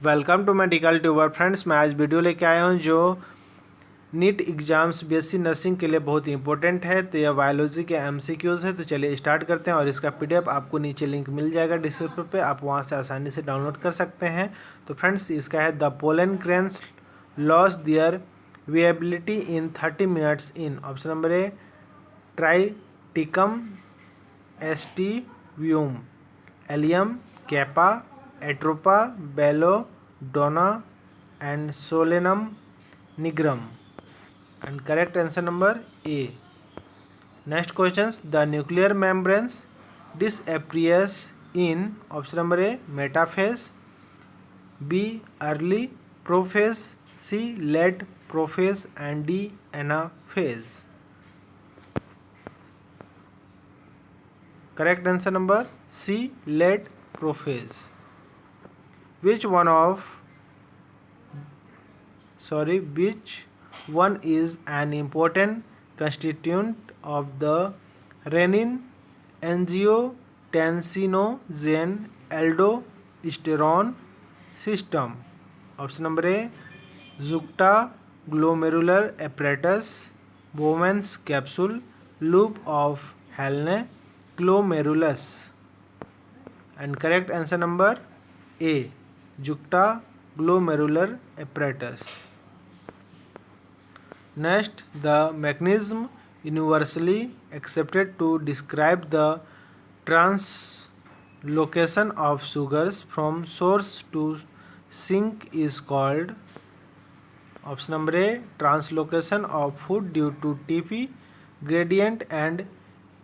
Welcome to medical tuber friends. मैं आज video लेके आया हूँ जो नीट एग्जाम्स बीएससी नर्सिंग के लिए बहुत इंपॉर्टेंट है। तो यह बायोलॉजी के एमसीक्यूज है। तो चलिए स्टार्ट करते हैं और इसका पीडीएफ आपको नीचे लिंक मिल जाएगा डिस्क्रिप्शन पे, आप वहाँ से आसानी से डाउनलोड कर सकते हैं। तो फ्रेंड्स इसका है the pollen grains lose their viability in 30 minutes in option number a Triticum aestivum, Allium, cepa, Atropa, belladonna and solenum nigrum. And correct answer number A. Next questions, the nuclear membranes disappears in option number A metaphase, B early prophase, C late prophase and D anaphase. Correct answer number C late prophase. Which one is an important constituent of the renin-angiotensinogen aldosterone system? Option number A juxtaglomerular apparatus, Bowman's capsule, loop of Henle, glomerulus. And correct answer number A juxtaglomerular apparatus. Next, the mechanism universally accepted to describe the translocation of sugars from source to sink is called option number A translocation of food due to TP gradient and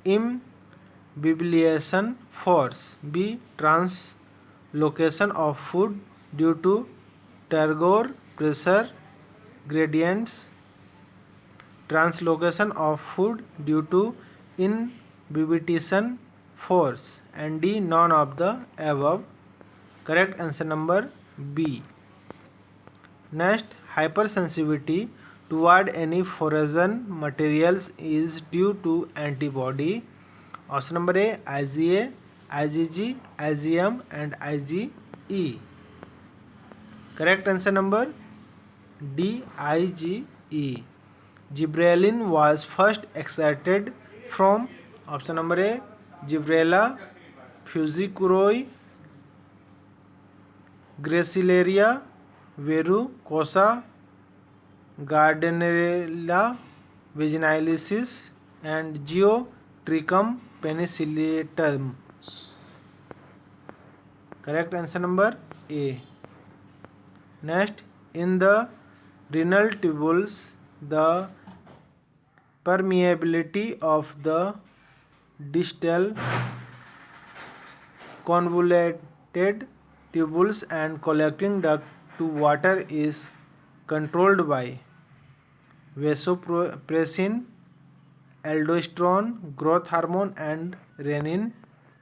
imbibition force, B translocation of food due to Tagore pressure gradients, translocation of food due to inhibition force, and D none of the above. Correct answer number B. Next, hypersensitivity toward any foreign materials is due to antibody. Option number A IgA, IgG, IgM and IgE. Correct answer number D IgE. Gibberellin was first extracted from option number A Gibberella fusaricoe, Gracilaria verrucosa, Gardnerella vaginalis and Geotrichum penicillium. Correct answer number A. Next, in the renal tubules, the permeability of the distal convoluted tubules and collecting duct to water is controlled by vasopressin, aldosterone, growth hormone and renin.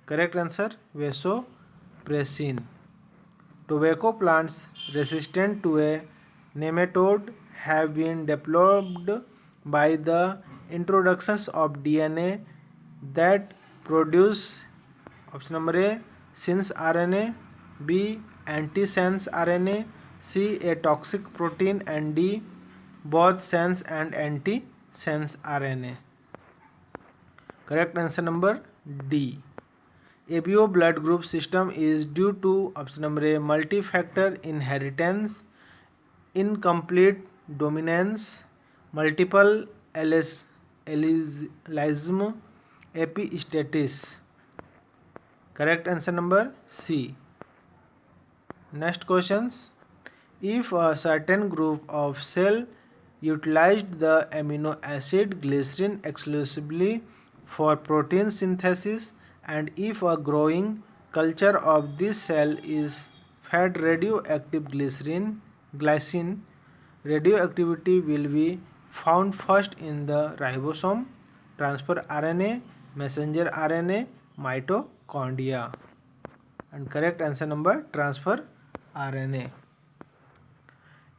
Correct answer vasopressin. Tobacco plants resistant to a nematode have been developed by the introductions of DNA that produce option number A sense RNA, B antisense RNA, C a toxic protein and D both sense and antisense RNA. Correct answer number D. ABO blood group system is due to option number A multi-factor inheritance, incomplete dominance, multiple allelism, epistasis. Correct answer number C. Next questions. If a certain group of cell utilized the amino acid glycerin exclusively for protein synthesis, and if a growing culture of this cell is fed radioactive glycine, radioactivity will be found first in the ribosome, transfer RNA, messenger RNA, mitochondria. And correct answer number transfer RNA.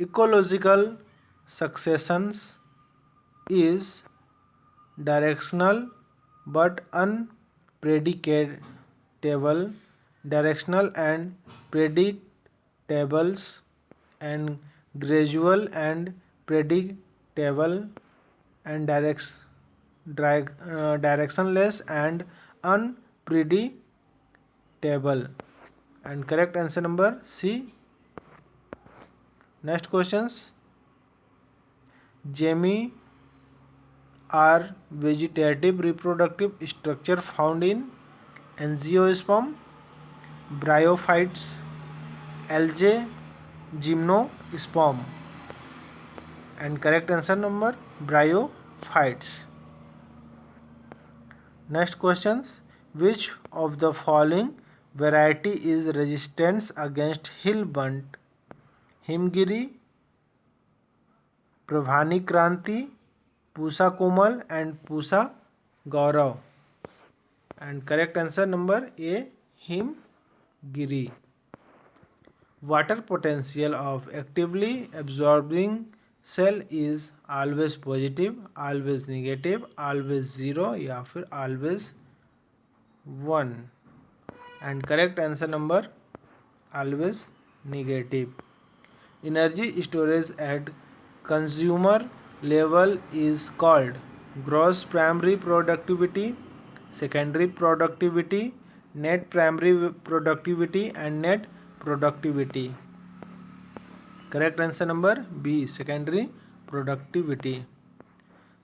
Ecological successions is directional but unpredictable. Directional and predictable tables and gradual and predictable and directionless and unpredictable. And correct answer number C. Next questions. Gemini are vegetative reproductive structure found in angiosperm, bryophytes, algae, gymnosperm. And correct answer number bryophytes. Next questions. Which of the following variety is resistant against hill bunt? Himgiri, Prabhani Kranti, Pusa Komal and Pusa Gaurav. And correct answer number A, Himgiri. Water potential of actively absorbing cell is always positive, always negative, always 0 या फिर always 1. And correct answer number always negative. Energy storage at consumer level is called gross primary productivity, secondary productivity, net primary productivity and net productivity. Correct answer number B, secondary productivity.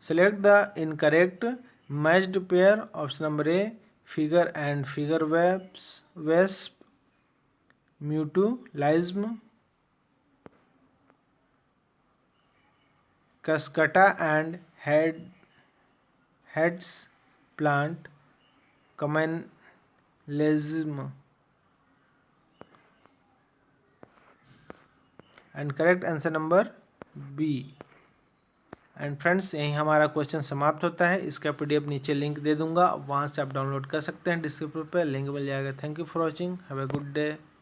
Select the incorrect matched pair. Option number A, figure and figure wasp, mutualism, cascata and heads plant, communalism. And correct answer number B. And friends यहीं हमारा question समाप्त होता है. इसका PDF नीचे link दे दूंगा, वहाँ से आप डाउनलोड कर सकते हैं. डिस्क्रिप्शन पर लिंक मिल जाएगा. Thank you for watching. Have a good day.